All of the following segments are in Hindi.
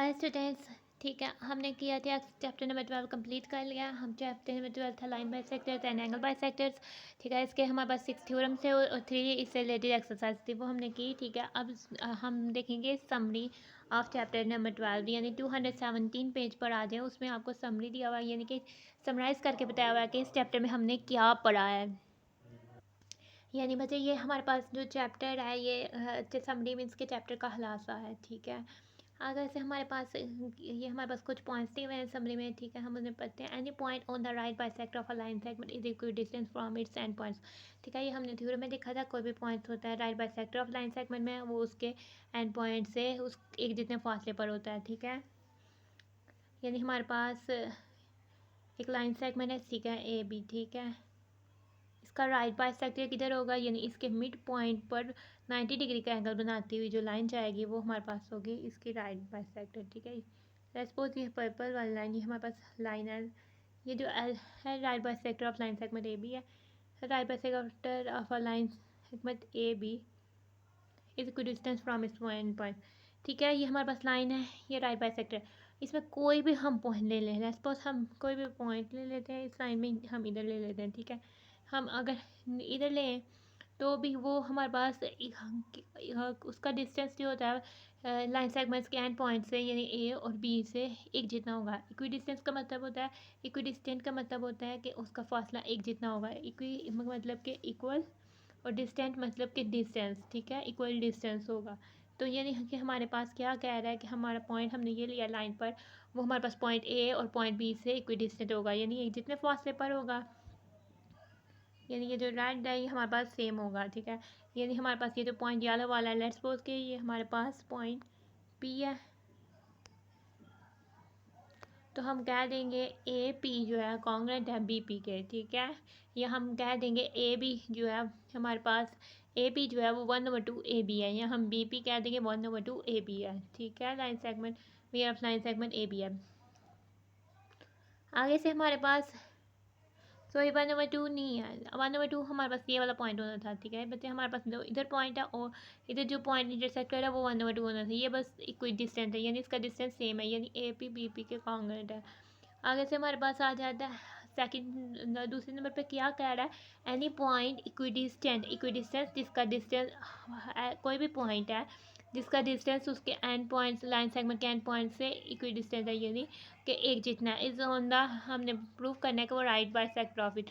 Hi students. ठीक है, हमने किया था चैप्टर नंबर 12 कंप्लीट कर लिया। हम चैप्टर नंबर 12 था line bisectors and angle bisectors. ठीक है, इसके हमारे पास 6 थ्योरम थे और 3 इससे रिलेटेड एक्सरसाइज थी, वो हमने की। ठीक है, अब हम देखेंगे समरी ऑफ चैप्टर नंबर 12, यानी 217 पेज पर आ जाए। उसमें आपको समरी दिया हुआ है, यानी कि समराइज़ करके बताया हुआ है कि इस चैप्टर में हमने क्या पढ़ा है। यानी बच्चे ये हमारे पास जो चैप्टर है ये समरी मीन्स के चैप्टर का खुलासा है। ठीक है, अगर से हमारे पास ये हमारे पास कुछ पॉइंट्स दिए हुए हैं समरी में। ठीक है, हम उन्हें पढ़ते हैं। Any point on the right bisector of a line segment is equal distance from it's and points. ठीक है, ये हमने थ्योरी में देखा था। कोई भी पॉइंट होता है right bisector of line segment में, वो उसके एंड पॉइंट से उस एक जितने फासले पर होता है। ठीक है, यानी हमारे पास एक लाइन सेगमेंट है, ठीक है, ए बी। ठीक है, इसका राइट बाइसेक्टर किधर होगा, यानी इसके मिड पॉइंट पर 90 डिग्री का एंगल बनाती हुई जो लाइन जाएगी वो हमारे पास होगी इसकी राइट बाइसेक्टर। ठीक है, लेट्स सपोज ये पर्पल वाली लाइन, ये हमारे पास लाइन है, ये जो एल है right bisector of line segment A B है। Right bisector of a line segment A B is equal distance from its point. ठीक है, ये हमारे पास लाइन है, ये राइट बाइसेक्टर। इसमें कोई भी हम पॉइंट ले लें, लेट्स सपोज हम कोई भी पॉइंट ले लेते हैं, इस लाइन में हम इधर ले लेते हैं। ठीक है, हम अगर इधर लें तो भी वो हमारे पास उसका डिस्टेंस जो होता है लाइन सेगमेंट्स के एंड पॉइंट से, यानी ए और बी से एक जितना होगा। इक्वी डिस्टेंस का मतलब होता है, इक्वी डिस्टेंट का मतलब होता है कि उसका फासला एक जितना होगा। इक्वी मतलब कि इक्वल, और डिस्टेंट मतलब कि डिस्टेंस। ठीक है, इक्वल डिस्टेंस होगा। तो यानी कि हमारे पास क्या कह रहा है कि हमारा पॉइंट हमने ये लिया लाइन पर, वो हमारे पास पॉइंट ए और पॉइंट बी से इक्वी डिस्टेंट होगा, यानी एक जितने फासले पर होगा। यानी ये जो रेड है ये हमारे पास सेम होगा। ठीक है, यानी हमारे पास ये जो पॉइंट येलो वाला है, लेट्स सपोज के ये हमारे पास पॉइंट पी है, तो हम कह देंगे ए पी जो है कॉन्ग्रेंट है बी पी के। ठीक है, या हम कह देंगे ए बी जो है हमारे पास ए पी जो है वो 1/2 ए बी है, या हम बी पी कह देंगे 1/2 ए बी है। ठीक है, line segment V of line segment A B है। आगे से हमारे पास सॉरी 1/2 नहीं है, 1/2 हमारे पास ये वाला पॉइंट होना था। ठीक है बच्चे, हमारे पास जो इधर पॉइंट है और इधर जो पॉइंट इंटरसेक्ट कर रहा है वो 1/2 होना था। ये बस इक्वल डिस्टेंस है, यानी इसका डिस्टेंस सेम है, यानी ए पी बी पी के कॉन्ग्रेंट है। आगे से हमारे पास आ जाता है सेकंड, दूसरे नंबर पे क्या कह रहा है, एनी पॉइंट इक्विडिस्टेंस जिसका डिस्टेंस कोई भी पॉइंट है जिसका डिस्टेंस उसके एंड पॉइंट्स लाइन सेगमेंट के एंड पॉइंट से इक्विडिस्टेंस है, यानी कि एक जितना है। इस होंदा हमने प्रूव करना है कि वो राइट बाइसेक्टर ऑफ इट,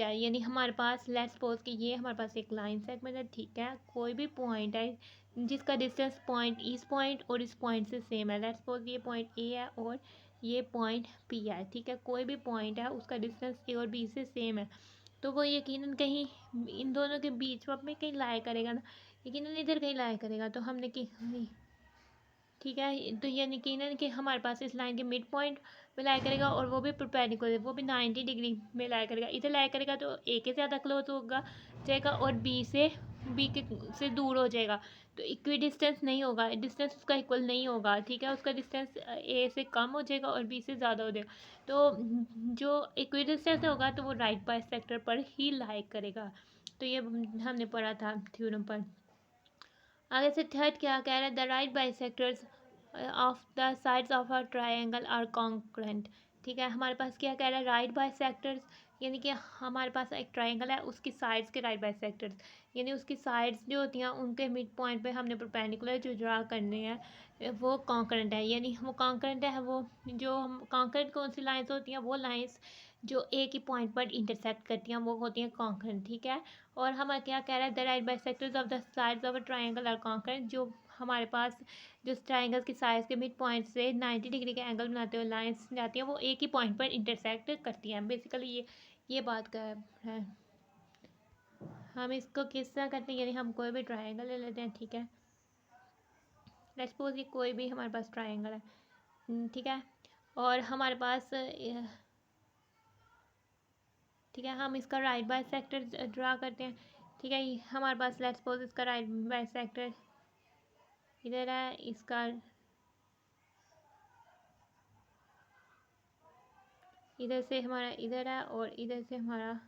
यानी हमारे पास लेट्स सपोज कि ये हमारे पास एक लाइन सेगमेंट है। ठीक है, कोई भी पॉइंट है जिसका डिस्टेंस पॉइंट इस पॉइंट और इस पॉइंट से सेम है। लेट्स सपोज ये पॉइंट ए है और ये पॉइंट पी है। ठीक है, कोई भी पॉइंट है उसका डिस्टेंस ए और बी से सेम है, तो वो यकीनन कहीं इन दोनों के बीच में कहीं लाया करेगा ना, यकीनन इधर कहीं लाया करेगा। तो हमने कि ठीक है, तो ये यकीनन कि हमारे पास इस लाइन के मिड पॉइंट में लाया करेगा, और वो भी परपेंडिकुलर, वो भी 90 डिग्री में लाया करेगा। इधर लाया करेगा तो ए के ज़्यादा क्लोज होगा जाएगा और बी के से दूर हो जाएगा, तो इक्वी डिस्टेंस नहीं होगा, डिस्टेंस उसका इक्वल नहीं होगा। ठीक है, उसका डिस्टेंस ए से कम हो जाएगा और बी से ज़्यादा हो जाएगा। तो जो इक्वी डिस्टेंस होगा तो वो राइट बाइसेक्टर पर ही लाइक करेगा। तो ये हमने पढ़ा था थ्योरम पर। आगे से थर्ड क्या कह रहा है, the right bisectors of the sides of a triangle are congruent. ठीक है, हमारे पास क्या कह रहा है, राइट बाइसेक्टर्स, यानी कि हमारे पास एक ट्रायंगल है उसकी साइड्स के राइट बाइसेक्टर्स, यानी उसकी साइड्स जो होती हैं उनके मिड पॉइंट पे हमने परपेंडिकुलर जो ड्रा करने हैं वो कॉन्करेंट है। यानी वो कॉन्करेंट है, वो जो हम कॉन्करेंट कौन सी लाइन्स होती हैं, वो लाइन्स जो एक ही पॉइंट पर इंटरसेक्ट करती हैं वो होती हैं कॉन्करेंट। ठीक है, और हमें क्या कह रहा है, the right bisectors of the sides of a triangle are concurrent, जो हमारे पास जो ट्रायंगल की साइड्स के मिड पॉइंट से 90 डिग्री के एंगल बनाते हुए लाइंस जाती हैं वो एक ही पॉइंट पर इंटरसेक्ट करती हैं। बेसिकली ये बात का है। हम इसको किस तरह करते हैं, यानी हम कोई भी ट्रायंगल ले लेते हैं। ठीक है, लेट्स सपोज ये कोई भी हमारे पास ट्रायंगल है। ठीक है, और हमारे पास ठीक है, हम इसका राइट बाइसेक्टर ड्रा करते हैं। ठीक है, हमारे पास लेट्स सपोज इसका राइट बाइसेक्टर इधर है, इसका इधर से हमारा इधर है और इधर से हमारा,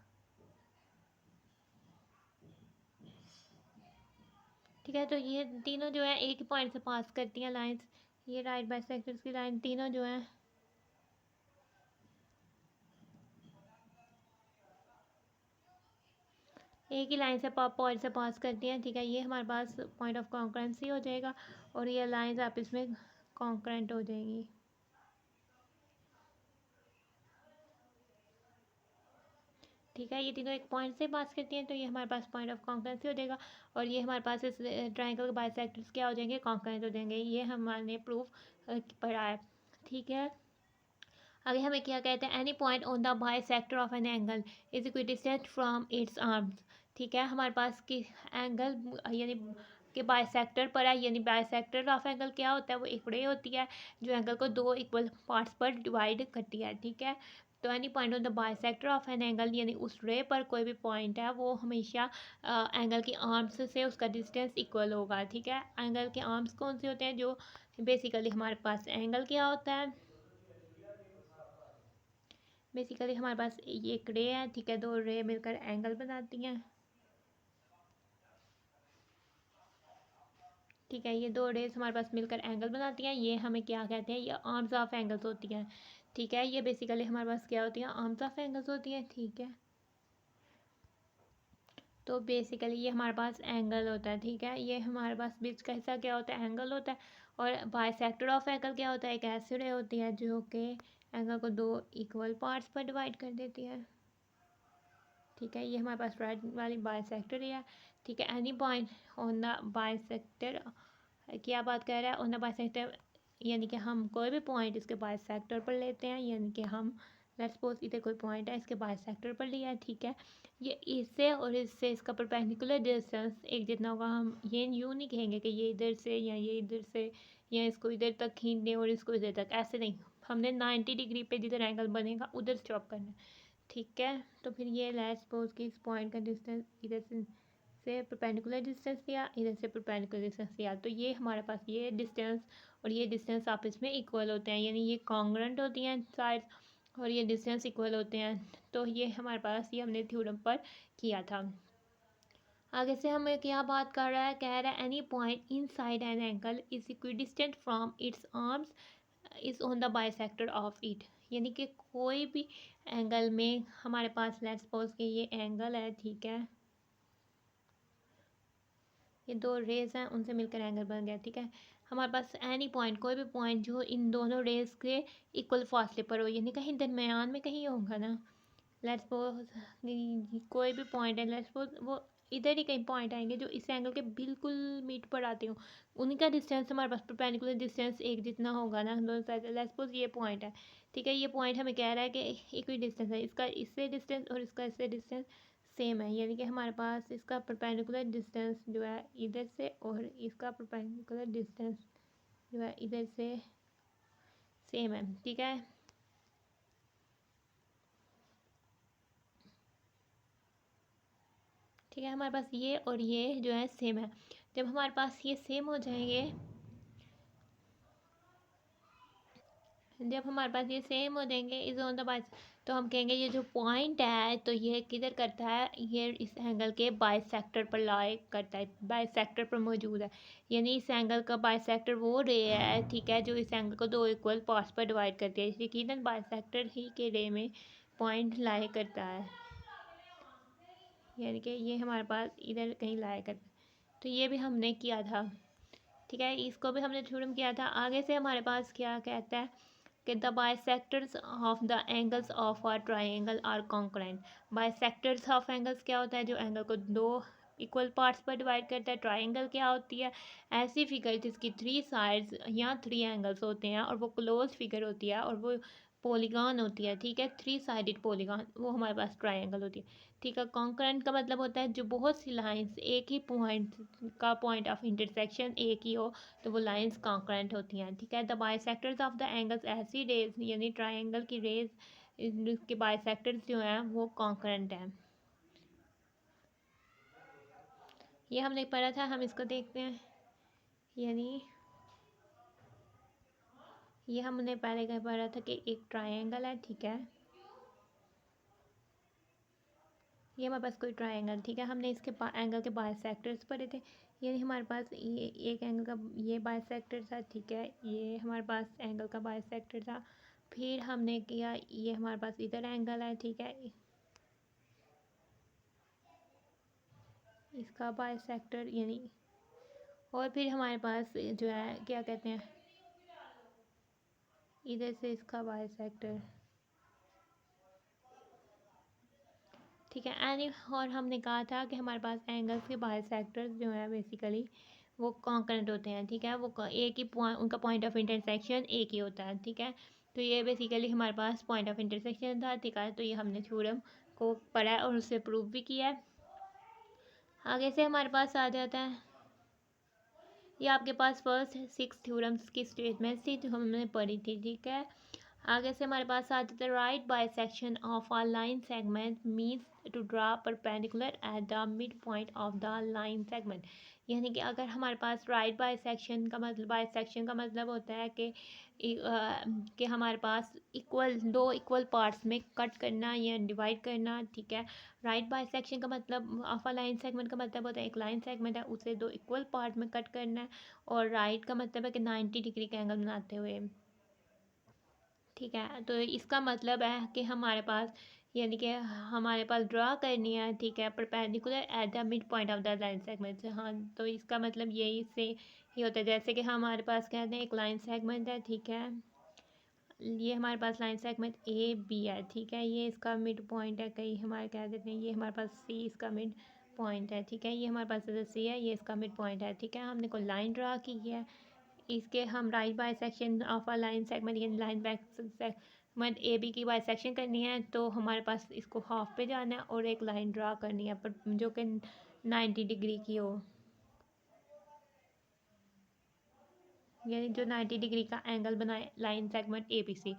ठीक है, तो ये तीनों जो है एक ही पॉइंट से पास करती हैं लाइंस, ये राइट बाइसेक्टर्स की लाइन तीनों जो हैं एक ही लाइन से पॉइंट से पास करती हैं, ठीक है। ये हमारे पास पॉइंट ऑफ कॉन्करेंसी हो जाएगा और ये लाइंस आपस में कॉन्करेंट हो जाएंगी, ठीक है। ये तीनों एक पॉइंट से पास करती हैं तो ये हमारे पास पॉइंट ऑफ कॉन्करेंसी हो जाएगा और ये हमारे पास इस ट्राइंगल के बाइसेक्टर्स क्या हो जाएंगे, कॉन्करेंट हो जाएंगे। ये हमने प्रूफ पढ़ा है, ठीक है। आगे हमें क्या कहते हैं, any point on the bisector of an angle is equidistant from its arms, ठीक है। हमारे पास की एंगल यानी कि बाइसेक्टर पर है, यानी बाइसेक्टर ऑफ एंगल क्या होता है, वो एक रे होती है जो एंगल को दो इक्वल पार्ट्स पर डिवाइड करती है, ठीक है। तो any point on the bisector of an angle यानी उस रे पर कोई भी पॉइंट है वो हमेशा एंगल की आर्म्स से उसका डिस्टेंस इक्वल होगा, ठीक है। एंगल के आर्म्स कौन से होते हैं, जो बेसिकली हमारे पास एंगल क्या होता है, बेसिकली हमारे पास ये एक रे है, ठीक है। दो रे मिलकर एंगल बनाती हैं, ठीक है। ये दो रेस हमारे पास मिलकर एंगल बनाती हैं, ये हमें क्या कहते हैं, ये आर्म्स ऑफ एंगल्स होती हैं, ठीक है। ये बेसिकली हमारे पास क्या होती हैं, आर्म्स ऑफ एंगल्स होती हैं, ठीक है। तो बेसिकली ये हमारे पास एंगल होता है, ठीक है। ये हमारे पास बीच का हिस्सा क्या होता है, एंगल होता है। और बाइसेक्टर ऑफ एंगल क्या होता है, एक ऐसी रे होती है जो कि एंगल को दो इक्वल पार्ट्स पर डिवाइड कर देती है, ठीक है। ये हमारे पास राइट वाली बाइसेक्टर है, ठीक है। Any point on the bisector, क्या बात कर रहा है, ऑन द बाइसेक्टर यानी कि हम कोई भी पॉइंट इसके बाइसेक्टर पर लेते हैं, यानी कि हम लेट्स सपोज इधर कोई पॉइंट है इसके बाइसेक्टर पर लिया है, ठीक है। ये इससे और इससे इसका परपेंडिकुलर डिस्टेंस एक जितना होगा। हम ये यूँ नहीं कहेंगे कि ये इधर से या ये इधर से या इसको इधर तक खींच दें और इसको इधर तक, ऐसे नहीं। हमने 90 डिग्री पे जिधर एंगल बनेगा उधर स्टॉप करना है, ठीक है। तो फिर ये लेट्स सपोज कि इस पॉइंट का डिस्टेंस इधर से परपेंडिकुलर डिस्टेंस लिया, इधर से परपेंडिकुलर डिस्टेंस लिया, तो ये हमारे पास ये डिस्टेंस और ये डिस्टेंस आपस में इक्वल होते हैं, यानी ये कॉन्ग्रुएंट होती हैं साइड्स और ये डिस्टेंस इक्वल होते हैं। तो ये हमारे पास ये हमने थ्योरम पर किया था। आगे से हमें क्या बात कर रहा है, कह रहा है any point in side an angle is equidistant from its arms is on the bisector of it, यानी कि कोई भी एंगल में हमारे पास लेट्स सपोज कि ये एंगल है, ठीक है। ये दो रेज हैं उनसे मिलकर एंगल बन गया, ठीक है। हमारे पास एनी पॉइंट कोई भी पॉइंट जो इन दोनों रेज के इक्वल फासले पर हो, यानी कहीं दरमियान में कहीं होगा ना। लेट्स सपोज कोई भी पॉइंट है, लेट्स सपोज वो इधर ही कहीं पॉइंट आएंगे जो इस एंगल के बिल्कुल मीट पर आते हो, उनका डिस्टेंस हमारे पास परपेंडिकुलर डिस्टेंस एक जितना होगा ना दोनों साइड। लेट्स सपोज ये पॉइंट है, ठीक है। ये पॉइंट हमें कह रहा है कि इक्वल डिस्टेंस है, इसका इससे डिस्टेंस और इसका इससे डिस्टेंस सेम है, यानी कि हमारे पास इसका परपेंडिकुलर डिस्टेंस जो है इधर से और इसका परपेंडिकुलर डिस्टेंस जो है इधर से सेम है, ठीक है। ठीक है, हमारे पास ये और ये जो है सेम है। जब हमारे पास ये सेम हो जाएंगे, जब हमारे पास ये सेम हो जाएंगे इज ऑन द बाइस, तो हम कहेंगे ये जो पॉइंट है तो ये किधर करता है, ये इस एंगल के बाइसेक्टर पर लाई करता है, बाइसेक्टर पर मौजूद है। यानी इस एंगल का बाइसेक्टर वो रे है, ठीक है, जो इस एंगल को दो इक्वल पार्ट्स पर डिवाइड करती है। यकीनन बाइसेक्टर ही के रे में पॉइंट लाई करता है, यानी कि ये हमारे पास इधर कहीं लाया करता है। तो ये भी हमने किया था, ठीक है। इसको भी हमने थ्योरम किया था। आगे से हमारे पास क्या कहता है कि the bisectors of the angles of a triangle are concurrent. Bisectors of angles क्या होता है, जो एंगल को दो इक्वल पार्ट्स पर डिवाइड करता है। ट्राइंगल क्या होती है, ऐसी फिगर जिसकी थ्री साइड्स या थ्री एंगल्स होते हैं और वो क्लोज फिगर होती है और वो पॉलीगॉन होती है, ठीक है। थ्री साइडेड पॉलीगॉन वो हमारे पास ट्राइंगल होती है, ठीक है। कॉन्करेंट का मतलब होता है जो बहुत सी लाइंस एक ही पॉइंट का पॉइंट ऑफ इंटरसेक्शन एक ही हो तो वो लाइंस कॉन्करेंट होती हैं, ठीक है। The bisectors of the angles ऐसी रेज यानी ट्राइंगल की रेज के बाइसेक्टर्स जो हैं वो कॉन्करेंट हैं। ये हमने पढ़ा था, हम इसको देखते हैं। यानी ये हमने पहले क्या पढ़ा था कि एक ट्राइंगल है, ठीक है। ये हमारे पास कोई ट्रायंगल, ठीक है, हमने इसके एंगल के बाइसेक्टर्स पढ़े थे। यानी हमारे पास ये एक एंगल का ये बाइसेक्टर था, ठीक है, ये हमारे पास एंगल का बाइसेक्टर था। फिर हमने किया ये हमारे पास इधर एंगल है, ठीक है, इसका बाइसेक्टर यानी, और फिर हमारे पास जो है क्या कहते हैं, इधर से इसका बाइसेक्टर, ठीक है। एनी, और हमने कहा था कि हमारे पास एंगल्स के बाइसेक्टर्स जो है बेसिकली वो कॉन्करेंट होते हैं, ठीक है, वो एक ही पॉइंट, उनका पॉइंट ऑफ इंटरसेक्शन एक ही होता है, ठीक है। तो ये बेसिकली हमारे पास पॉइंट ऑफ इंटरसेक्शन था, ठीक है, तो ये हमने थ्योरम को पढ़ा है और उससे प्रूव भी किया है। आगे से हमारे पास आ जाता है, ये आपके पास फर्स्ट 6 थ्योरम्स की स्टेटमेंट थी जो हमने पढ़ी थी, ठीक है। आगे से हमारे पास आ जाता है right bisection of a line segment means to draw perpendicular at the mid point of the line segment. यानी कि अगर हमारे पास राइट बाइसेक्शन का मतलब होता है कि हमारे पास दो इक्वल पार्ट्स में कट करना या डिवाइड करना, ठीक है। राइट बाइसेक्शन का मतलब ऑफ अ लाइन सेगमेंट का मतलब होता है एक लाइन सेगमेंट है उसे दो इक्वल पार्ट में कट करना है, और राइट का मतलब है कि 90 डिग्री का एंगल बनाते हुए, ठीक है। तो इसका मतलब है कि हमारे पास यानी कि हमारे पास ड्रा करनी है, ठीक है, perpendicular at the mid point of the line segment. हाँ, तो इसका मतलब यही से ही होता है, जैसे कि हमारे पास कहते हैं एक लाइन सेगमेंट है, ठीक है, ये हमारे पास लाइन सेगमेंट ए बी है, ठीक है, ये इसका मिड पॉइंट है, कहीं हमारे कह देते हैं ये हमारे पास सी इसका मिड पॉइंट है, ठीक है, ये हमारे पास सी है, ये इसका मिड पॉइंट है, ठीक है। हमने कोई लाइन ड्रा की है, इसके हम right bisection of a line segment यानी लाइन सेगमेंट ए बी की बाइसेक्शन करनी है, तो हमारे पास इसको हाफ पे जाना है और एक लाइन ड्रा करनी है पर जो कि 90 डिग्री की हो, यानी जो 90 डिग्री का एंगल बनाए line segment A B C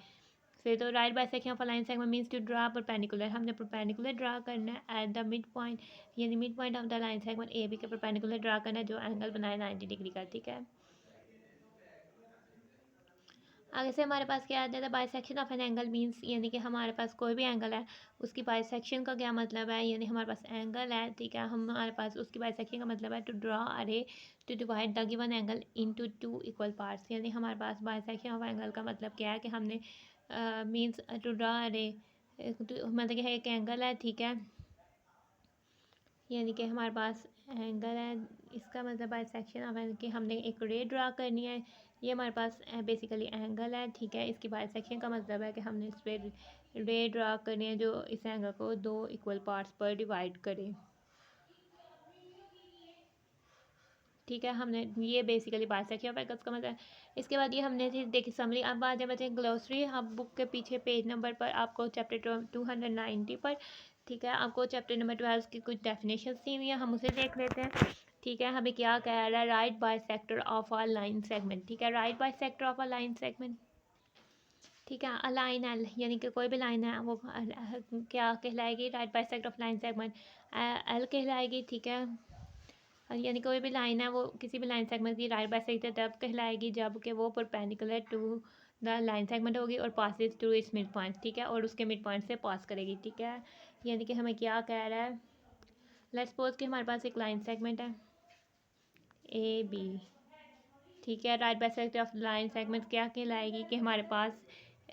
से। तो right bisection of a line segment means to draw perpendicular, हमने परपेंडिकुलर ड्रा करना है एट द मिड पॉइंट, यानी mid point of the line segment A B के परपेंडिकुलर ड्रा करना है जो एंगल बनाए 90 डिग्री का, ठीक है। आगे से हमारे पास क्या आता है, bisection of an angle means यानी कि हमारे पास कोई भी एंगल है उसकी बाइसेक्शन का क्या मतलब है, यानी हमारे पास एंगल है, ठीक है, हमारे पास उसकी बाइसेक्शन का मतलब है to draw a ray to divide the given angle into two equal parts. यानी हमारे पास बाइसेक्शन ऑफ एंगल का मतलब क्या है कि हमने मीन्स टू ड्रा अ रे, मतलब कि एक एंगल है, ठीक है, यानी कि हमारे पास एंगल है, इसका मतलब बाइसेक्शन ऑफ एंगल कि हमने एक रे ड्रा करनी है, ये हमारे पास बेसिकली एंगल है, ठीक है। इसकी बाइसेक्शन का मतलब है कि हमने इस पर रे ड्रा करनी है जो इस एंगल को दो इक्वल पार्ट्स पर डिवाइड करे, ठीक है। हमने ये बेसिकली बाइसेक्शन ऑफ एंगल्स का मतलब है। इसके बाद ये हमने देखी समरी। अब आ जाए बच्चे ग्लोसरी, हम बुक के पीछे पेज नंबर पर आपको चैप्टर 290 पर, ठीक है, आपको चैप्टर नंबर 12 की कुछ डेफिनेशन दी हुई है, हम उसे देख लेते हैं, ठीक है। हमें क्या कह रहा है, right bisector of a line segment, ठीक है, right bisector of a line segment, ठीक है। अ लाइन एल यानी कि कोई भी लाइन है वो क्या कहलाएगी, right bisector of line segment L कहलाएगी, ठीक है। यानी कोई भी लाइन है वो किसी भी लाइन सेगमेंट की राइट बाइसेक्टर तब कहलाएगी जब कि वो perpendicular to the line segment होगी और passes to its mid point, ठीक है, और उसके मिड पॉइंट से पास करेगी, ठीक है। यानी कि हमें क्या कह रहा है, लेट्स सपोज कि हमारे पास एक लाइन सेगमेंट है ए बी, ठीक है, right bisector of line segment क्या कहलाएगी कि हमारे पास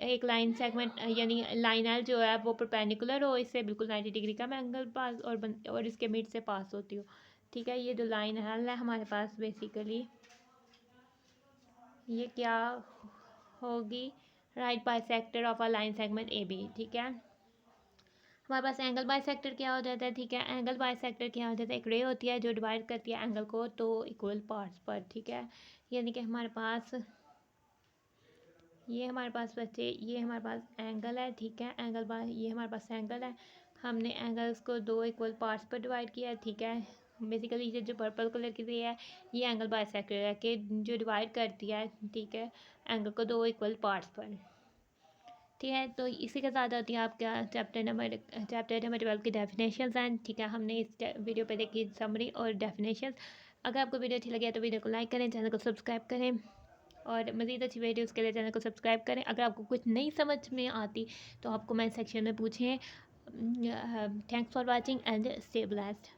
एक लाइन सेगमेंट यानी लाइन एल जो है वो परपेंडिकुलर हो इससे बिल्कुल 90 डिग्री का एंगल पास और इसके मिड से पास होती हो, ठीक है। ये जो लाइन एल है हमारे पास बेसिकली ये क्या होगी, right bisector of a line segment A B, ठीक है। हमारे पास एंगल बाइसेक्टर क्या हो जाता है, ठीक है, एंगल बाइसेक्टर क्या हो जाता है, एक रे होती है जो डिवाइड करती है एंगल को तो इक्वल पार्ट्स पर, ठीक है। यानी कि हमारे पास ये हमारे पास बच्चे ये हमारे पास एंगल है, ठीक है, ये हमारे पास एंगल है, हमने एंगल्स को दो इक्वल पार्ट्स पर डिवाइड किया है, ठीक है। बेसिकली ये जो पर्पल कलर की रे है ये एंगल बाइसेक्टर है कि जो डिवाइड करती है, ठीक है, एंगल को दो इक्वल पार्ट्स पर, ठीक है। तो इसी के साथ होती है आपका चैप्टर नंबर 12 की डेफिनेशन हैं, ठीक है। हमने इस वीडियो पे देखी समरी और डेफिनेशन। अगर आपको वीडियो अच्छी लगी है तो वीडियो को लाइक करें, चैनल को सब्सक्राइब करें और मज़ीद अच्छी वीडियोज़ के लिए चैनल को सब्सक्राइब करें। अगर आपको कुछ नहीं समझ में आती तो आप कमेंट सेक्शन में पूछें Thanks for watching and stay blessed.